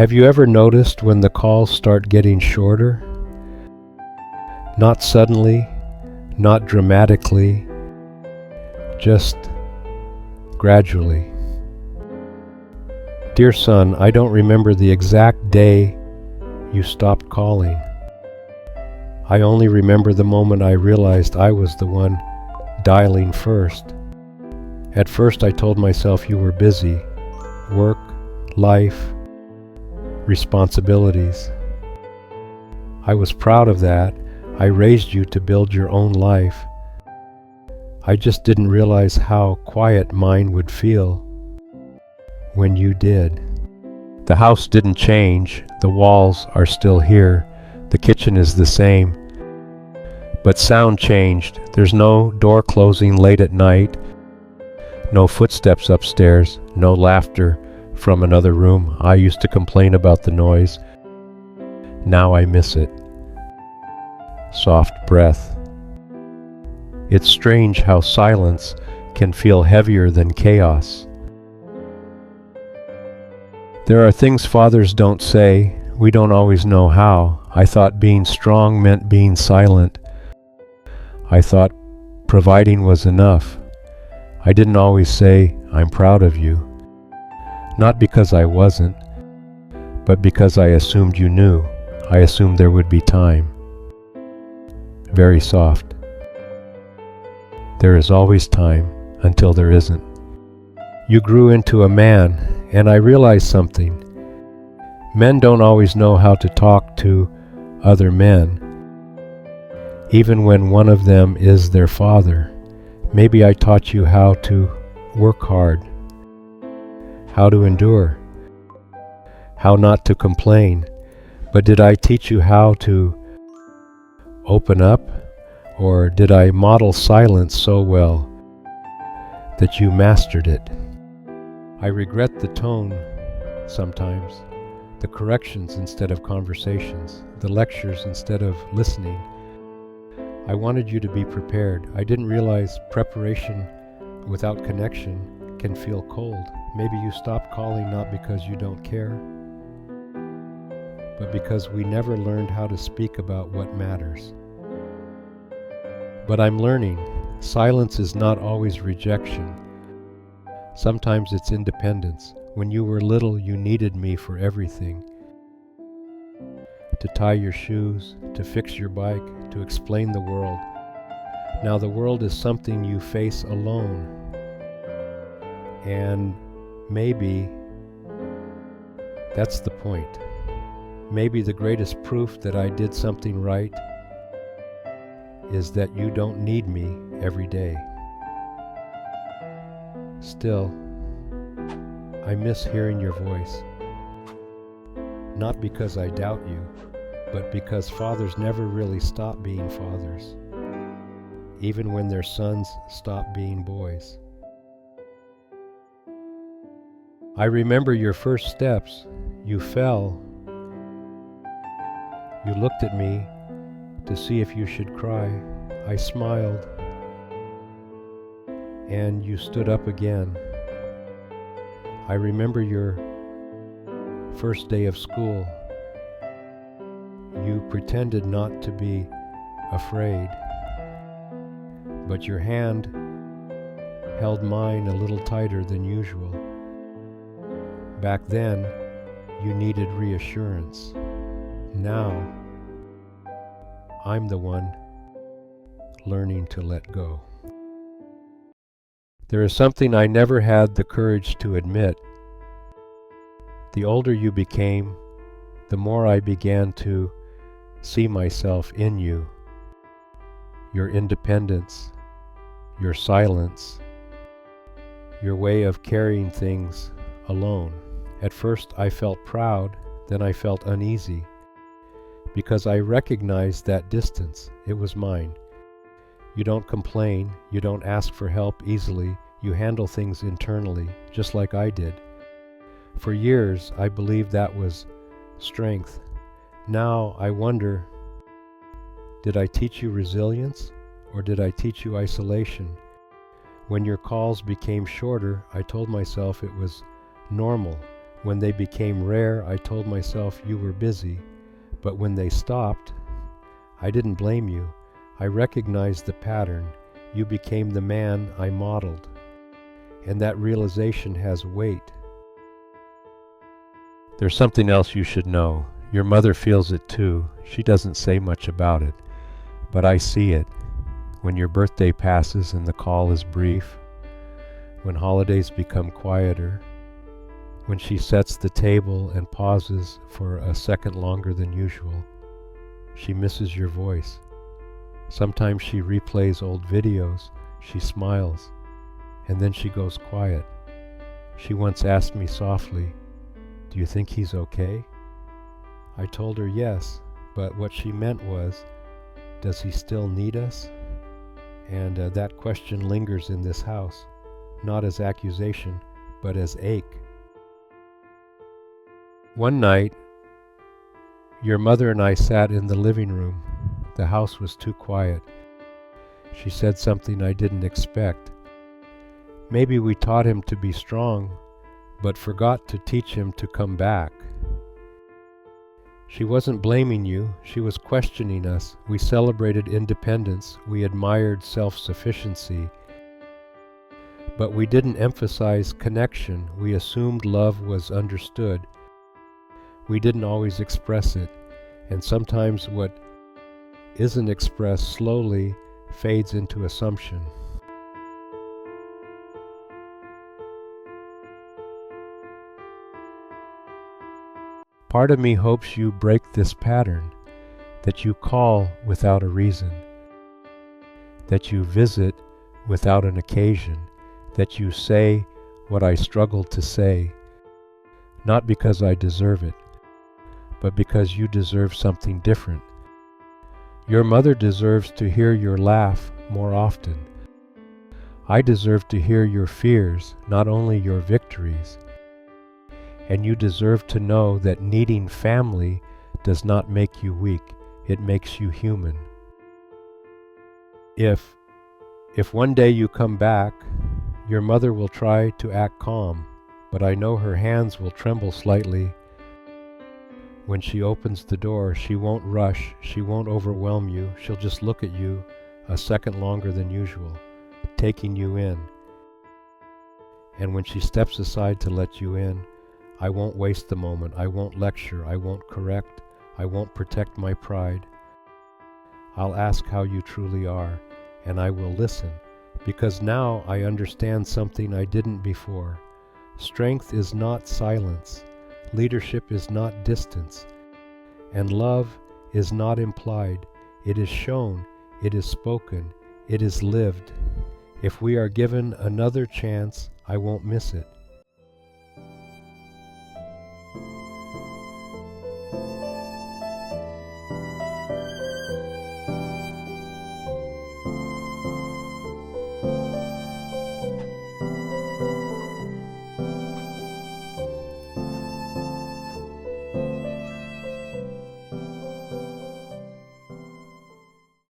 Have you ever noticed when the calls start getting shorter? Not suddenly, not dramatically, just gradually. Dear son, I don't remember the exact day you stopped calling. I only remember the moment I realized I was the one dialing first. At first I told myself you were busy. Work, life, responsibilities. I was proud of that. I raised you to build your own life. I just didn't realize how quiet mine would feel when you did. The house didn't change. The walls are still here. The kitchen is the same. But sound changed. There's no door closing late at night. No footsteps upstairs. No laughter from another room. I used to complain about the noise. Now I miss it. Soft breath. It's strange how silence can feel heavier than chaos. There are things fathers don't say. We don't always know how. I thought being strong meant being silent. I thought providing was enough. I didn't always say, I'm proud of you. Not because I wasn't, but because I assumed you knew. I assumed there would be time. Very soft. There is always time until there isn't. You grew into a man, and I realized something. Men don't always know how to talk to other men, even when one of them is their father. Maybe I taught you how to work hard, how to endure, how not to complain. But did I teach you how to open up? Or did I model silence so well that you mastered it? I regret the tone sometimes, the corrections instead of conversations, the lectures instead of listening. I wanted you to be prepared. I didn't realize preparation without connection can feel cold. Maybe you stopped calling not because you don't care, but because we never learned how to speak about what matters. But I'm learning. Silence is not always rejection. Sometimes it's independence. When you were little, you needed me for everything. To tie your shoes, to fix your bike, to explain the world. Now the world is something you face alone. And maybe that's the point. Maybe the greatest proof that I did something right is that you don't need me every day. Still, I miss hearing your voice. Not because I doubt you, but because fathers never really stop being fathers, even when their sons stop being boys. I remember your first steps. You fell. You looked at me to see if you should cry. I smiled, and you stood up again. I remember your first day of school. You pretended not to be afraid, but your hand held mine a little tighter than usual. Back then, you needed reassurance. Now, I'm the one learning to let go. There is something I never had the courage to admit. The older you became, the more I began to see myself in you. Your independence, your silence, your way of carrying things alone. At first I felt proud, then I felt uneasy, because I recognized that distance. It was mine. You don't complain, you don't ask for help easily, you handle things internally, just like I did. For years, I believed that was strength. Now I wonder, did I teach you resilience, or did I teach you isolation? When your calls became shorter, I told myself it was normal, When they became rare, I told myself you were busy, but when they stopped, I didn't blame you. I recognized the pattern. You became the man I modeled. And that realization has weight. There's something else you should know. Your mother feels it too. She doesn't say much about it, but I see it. When your birthday passes and the call is brief, when holidays become quieter, when she sets the table and pauses for a second longer than usual, she misses your voice. Sometimes she replays old videos, she smiles, and then she goes quiet. She once asked me softly, "Do you think he's okay?" I told her yes, but what she meant was, does he still need us? And that question lingers in this house, not as accusation, but as ache. One night, your mother and I sat in the living room. The house was too quiet. She said something I didn't expect. Maybe we taught him to be strong, but forgot to teach him to come back. She wasn't blaming you, she was questioning us. We celebrated independence, we admired self-sufficiency, but we didn't emphasize connection. We assumed love was understood. We didn't always express it, and sometimes what isn't expressed slowly fades into assumption. Part of me hopes you break this pattern, that you call without a reason, that you visit without an occasion, that you say what I struggle to say, not because I deserve it, but because you deserve something different. Your mother deserves to hear your laugh more often. I deserve to hear your fears, not only your victories. And you deserve to know that needing family does not make you weak, it makes you human. If one day you come back, your mother will try to act calm, but I know her hands will tremble slightly. When she opens the door, she won't rush, she won't overwhelm you, she'll just look at you a second longer than usual, taking you in. And when she steps aside to let you in, I won't waste the moment, I won't lecture, I won't correct, I won't protect my pride. I'll ask how you truly are, and I will listen, because now I understand something I didn't before. Strength is not silence, leadership is not distance, and love is not implied. It is shown, it is spoken, it is lived. If we are given another chance, I won't miss it.